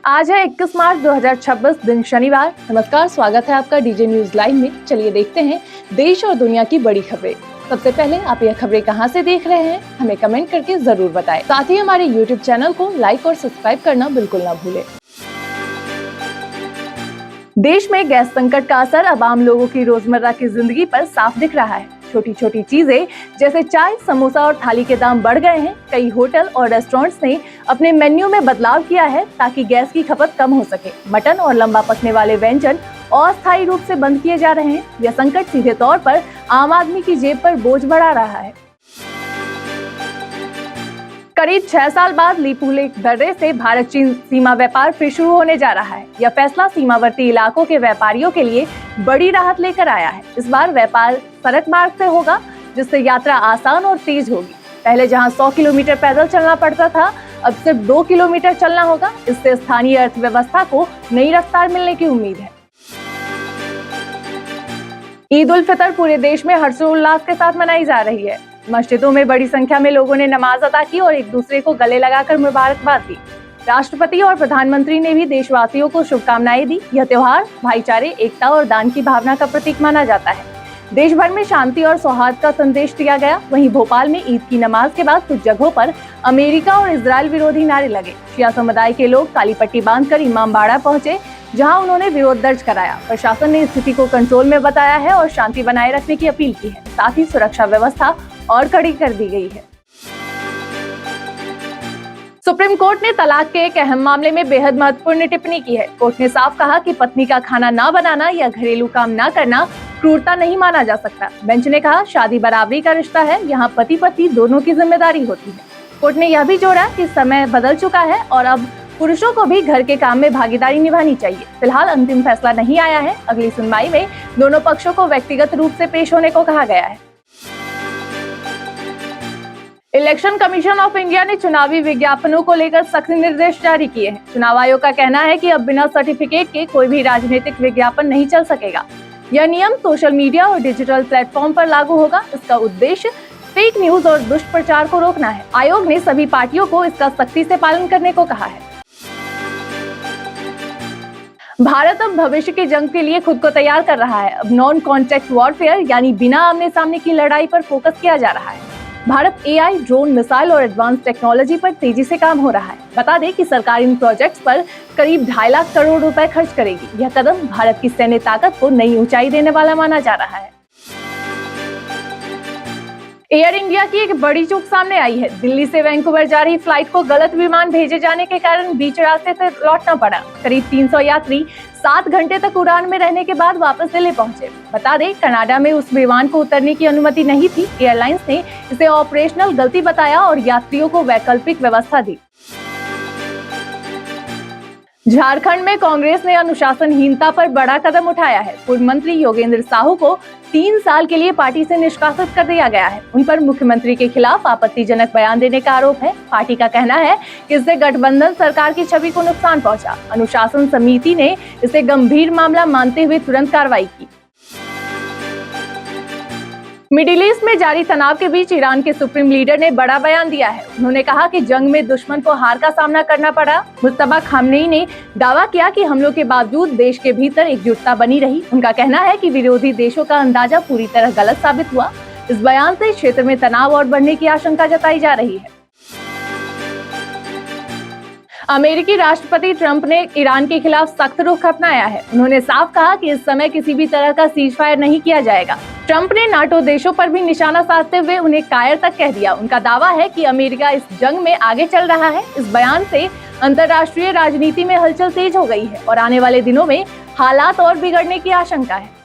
आज है 21 मार्च 2026 दिन शनिवार। नमस्कार, स्वागत है आपका डीजे न्यूज लाइव में। चलिए देखते हैं देश और दुनिया की बड़ी खबरें। सबसे पहले आप यह खबरें कहां से देख रहे हैं, हमें कमेंट करके जरूर बताएं। साथ ही हमारे यूट्यूब चैनल को लाइक और सब्सक्राइब करना बिल्कुल ना भूलें। देश में गैस संकट का असर अब आम लोगों की रोजमर्रा की जिंदगी पर साफ दिख रहा है। छोटी छोटी चीजें जैसे चाय, समोसा और थाली के दाम बढ़ गए हैं। कई होटल और रेस्टोरेंट्स ने अपने मेन्यू में बदलाव किया है ताकि गैस की खपत कम हो सके। मटन और लंबा पकने वाले व्यंजन अस्थायी रूप से बंद किए जा रहे हैं। यह संकट सीधे तौर पर आम आदमी की जेब पर बोझ बढ़ा रहा है। करीब 6 साल बाद लिपुलेख दर्रे से भारत चीन सीमा व्यापार फिर शुरू होने जा रहा है। यह फैसला सीमावर्ती इलाकों के व्यापारियों के लिए बड़ी राहत लेकर आया है। इस बार व्यापार सड़क मार्ग से होगा, जिससे यात्रा आसान और तेज होगी। पहले जहां 100 किलोमीटर पैदल चलना पड़ता था, अब सिर्फ 2 किलोमीटर चलना होगा। इससे स्थानीय अर्थव्यवस्था को नई रफ्तार मिलने की उम्मीद है। ईद उल फितर पूरे देश में हर्षोल्लास के साथ मनाई जा रही है। मस्जिदों में बड़ी संख्या में लोगों ने नमाज अदा की और एक दूसरे को गले लगाकर मुबारकबाद दी। राष्ट्रपति और प्रधानमंत्री ने भी देशवासियों को शुभकामनाएं दी। यह त्योहार भाईचारे, एकता और दान की भावना का प्रतीक माना जाता है। देश भर में शांति और सौहार्द का संदेश दिया गया। वहीं भोपाल में ईद की नमाज के बाद कुछ जगहों पर अमेरिका और इजराइल विरोधी नारे लगे। शिया समुदाय के लोग काली पट्टी बांधकर इमामबाड़ा पहुंचे, जहां उन्होंने विरोध दर्ज कराया। प्रशासन ने स्थिति को कंट्रोल में बताया है और शांति बनाए रखने की अपील की है। साथ ही सुरक्षा व्यवस्था और कड़ी कर दी गई है। सुप्रीम कोर्ट ने तलाक के एक अहम मामले में बेहद महत्वपूर्ण टिप्पणी की है। कोर्ट ने साफ कहा कि पत्नी का खाना ना बनाना या घरेलू काम ना करना क्रूरता नहीं माना जा सकता। बेंच ने कहा, शादी बराबरी का रिश्ता है, यहाँ पति पत्नी दोनों की जिम्मेदारी होती है। कोर्ट ने यह भी जोड़ा कि समय बदल चुका है और अब पुरुषों को भी घर के काम में भागीदारी निभानी चाहिए। फिलहाल अंतिम फैसला नहीं आया है। अगली सुनवाई में दोनों पक्षों को व्यक्तिगत रूप से पेश होने को कहा गया है। इलेक्शन कमीशन ऑफ इंडिया ने चुनावी विज्ञापनों को लेकर सख्त निर्देश जारी किए हैं। चुनाव आयोग का कहना है कि अब बिना सर्टिफिकेट के कोई भी राजनीतिक विज्ञापन नहीं चल सकेगा। यह नियम सोशल मीडिया और डिजिटल प्लेटफॉर्म पर लागू होगा। इसका उद्देश्य फेक न्यूज और दुष्प्रचार को रोकना है। आयोग ने सभी पार्टियों को इसका सख्ती से पालन करने को कहा है। भारत अब भविष्य की जंग के लिए खुद को तैयार कर रहा है। अब नॉन कॉन्टैक्ट वॉरफेयर यानी बिना आमने सामने की लड़ाई पर फोकस किया जा रहा है। भारत एआई, ड्रोन, मिसाइल और एडवांस टेक्नोलॉजी पर तेजी से काम हो रहा है। बता दें कि सरकार इन प्रोजेक्ट्स पर करीब 2.5 लाख करोड़ रुपए खर्च करेगी। यह कदम भारत की सैन्य ताकत को नई ऊंचाई देने वाला माना जा रहा है। एयर इंडिया की एक बड़ी चूक सामने आई है। दिल्ली से वैंकूवर जा रही फ्लाइट को गलत विमान भेजे जाने के कारण बीच रास्ते से लौटना पड़ा। करीब 300 यात्री 7 घंटे तक उड़ान में रहने के बाद वापस दिल्ली पहुंचे। बता दें, कनाडा में उस विमान को उतरने की अनुमति नहीं थी। एयरलाइंस ने इसे ऑपरेशनल गलती बताया और यात्रियों को वैकल्पिक व्यवस्था दी। झारखंड में कांग्रेस ने अनुशासनहीनता पर बड़ा कदम उठाया है। पूर्व मंत्री योगेंद्र साहू को 3 साल के लिए पार्टी से निष्कासित कर दिया गया है। उन पर मुख्यमंत्री के खिलाफ आपत्तिजनक बयान देने का आरोप है। पार्टी का कहना है कि इससे गठबंधन सरकार की छवि को नुकसान पहुंचा। अनुशासन समिति ने इसे गंभीर मामला मानते हुए तुरंत कार्रवाई की। मिडिल ईस्ट में जारी तनाव के बीच ईरान के सुप्रीम लीडर ने बड़ा बयान दिया है। उन्होंने कहा कि जंग में दुश्मन को हार का सामना करना पड़ा। मुस्तफा खामनेई ने दावा किया कि हमलों के बावजूद देश के भीतर एकजुटता बनी रही। उनका कहना है कि विरोधी देशों का अंदाजा पूरी तरह गलत साबित हुआ। इस बयान से क्षेत्र में तनाव और बढ़ने की आशंका जताई जा रही है। अमेरिकी राष्ट्रपति ट्रंप ने ईरान के खिलाफ सख्त रुख अपनाया है। उन्होंने साफ कहा कि इस समय किसी भी तरह का सीज फायर नहीं किया जाएगा। ट्रंप ने नाटो देशों पर भी निशाना साधते हुए उन्हें कायर तक कह दिया। उनका दावा है कि अमेरिका इस जंग में आगे चल रहा है। इस बयान से अंतर्राष्ट्रीय राजनीति में हलचल तेज हो गई है और आने वाले दिनों में हालात और बिगड़ने की आशंका है।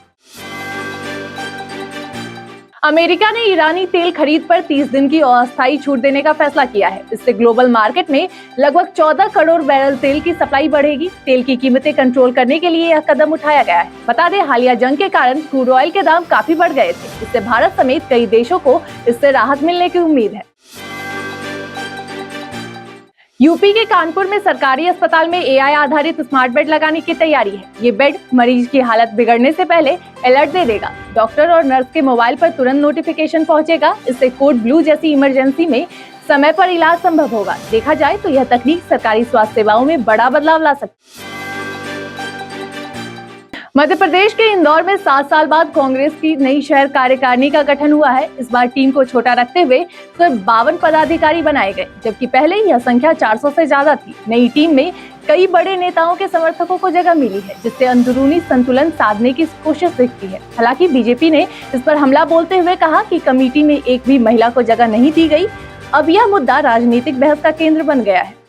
अमेरिका ने ईरानी तेल खरीद पर 30 दिन की अस्थायी छूट देने का फैसला किया है। इससे ग्लोबल मार्केट में लगभग 14 करोड़ बैरल तेल की सप्लाई बढ़ेगी। तेल की कीमतें कंट्रोल करने के लिए यह कदम उठाया गया है। बता दें, हालिया जंग के कारण क्रूड ऑयल के दाम काफी बढ़ गए थे। इससे भारत समेत कई देशों को इससे राहत मिलने की उम्मीद है। यूपी के कानपुर में सरकारी अस्पताल में एआई आधारित स्मार्ट बेड लगाने की तैयारी है। ये बेड मरीज की हालत बिगड़ने से पहले अलर्ट दे देगा। डॉक्टर और नर्स के मोबाइल पर तुरंत नोटिफिकेशन पहुंचेगा। इससे कोड ब्लू जैसी इमरजेंसी में समय पर इलाज संभव होगा। देखा जाए तो यह तकनीक सरकारी स्वास्थ्य सेवाओं में बड़ा बदलाव ला सकती है। मध्य प्रदेश के इंदौर में 7 साल बाद कांग्रेस की नई शहर कार्यकारिणी का गठन हुआ है। इस बार टीम को छोटा रखते हुए सिर्फ 52 पदाधिकारी बनाए गए, जबकि पहले यह संख्या 400 से ज्यादा थी। नई टीम में कई बड़े नेताओं के समर्थकों को जगह मिली है, जिससे अंदरूनी संतुलन साधने की कोशिश दिखती है। हालांकि बीजेपी ने इस पर हमला बोलते हुए कहा कि कमेटी में एक भी महिला को जगह नहीं दी गई। अब यह मुद्दा राजनीतिक बहस का केंद्र बन गया है।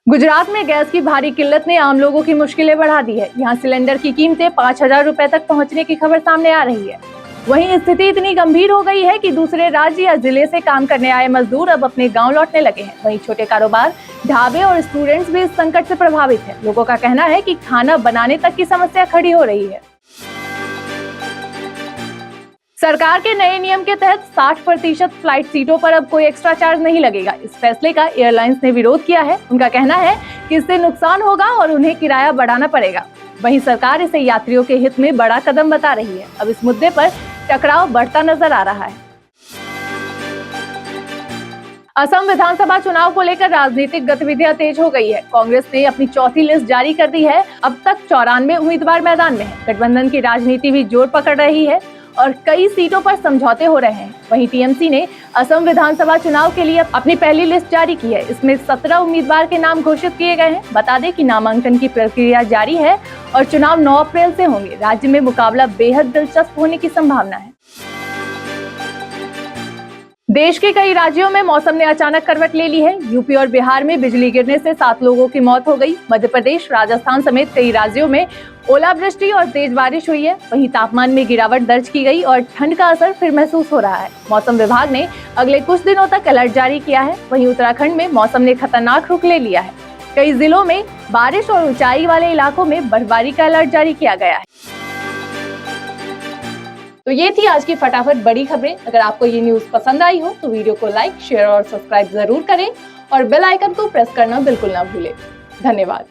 गुजरात में गैस की भारी किल्लत ने आम लोगों की मुश्किलें बढ़ा दी है। यहाँ सिलेंडर की कीमतें 5,000 रुपए तक पहुँचने की खबर सामने आ रही है। वहीं स्थिति इतनी गंभीर हो गई है कि दूसरे राज्य या जिले से काम करने आए मजदूर अब अपने गांव लौटने लगे हैं। वहीं छोटे कारोबार, ढाबे और स्टूडेंट्स भी इस संकट से प्रभावित हैं। लोगों का कहना है कि खाना बनाने तक की समस्या खड़ी हो रही है। सरकार के नए नियम के तहत 60% फ्लाइट सीटों पर अब कोई एक्स्ट्रा चार्ज नहीं लगेगा। इस फैसले का एयरलाइंस ने विरोध किया है। उनका कहना है कि इससे नुकसान होगा और उन्हें किराया बढ़ाना पड़ेगा। वहीं सरकार इसे यात्रियों के हित में बड़ा कदम बता रही है। अब इस मुद्दे पर टकराव बढ़ता नजर आ रहा है। असम विधानसभा चुनाव को लेकर राजनीतिक गतिविधियां तेज हो गई है। कांग्रेस ने अपनी चौथी लिस्ट जारी कर दी है। अब तक 94 उम्मीदवार मैदान में हैं। गठबंधन की राजनीति भी जोर पकड़ रही है और कई सीटों पर समझौते हो रहे हैं। वहीं टीएमसी ने असम विधानसभा चुनाव के लिए अपनी पहली लिस्ट जारी की है। इसमें 17 उम्मीदवार के नाम घोषित किए गए हैं। बता दें कि नामांकन की प्रक्रिया जारी है और चुनाव 9 अप्रैल से होंगे। राज्य में मुकाबला बेहद दिलचस्प होने की संभावना है। देश के कई राज्यों में मौसम ने अचानक करवट ले ली है। यूपी और बिहार में बिजली गिरने से 7 लोगों की मौत हो गई। मध्य प्रदेश, राजस्थान समेत कई राज्यों में ओलावृष्टि और तेज बारिश हुई है। वहीं तापमान में गिरावट दर्ज की गई और ठंड का असर फिर महसूस हो रहा है। मौसम विभाग ने अगले कुछ दिनों तक अलर्ट जारी किया है। वहीं उत्तराखंड में मौसम ने खतरनाक रुख ले लिया है। कई जिलों में बारिश और ऊंचाई वाले इलाकों में बर्फबारी का अलर्ट जारी किया गया है। तो ये थी आज की फटाफट बड़ी खबरें। अगर आपको ये न्यूज़ पसंद आई हो तो वीडियो को लाइक, शेयर और सब्सक्राइब जरूर करें और बेल आइकन को प्रेस करना बिल्कुल ना भूलें। धन्यवाद।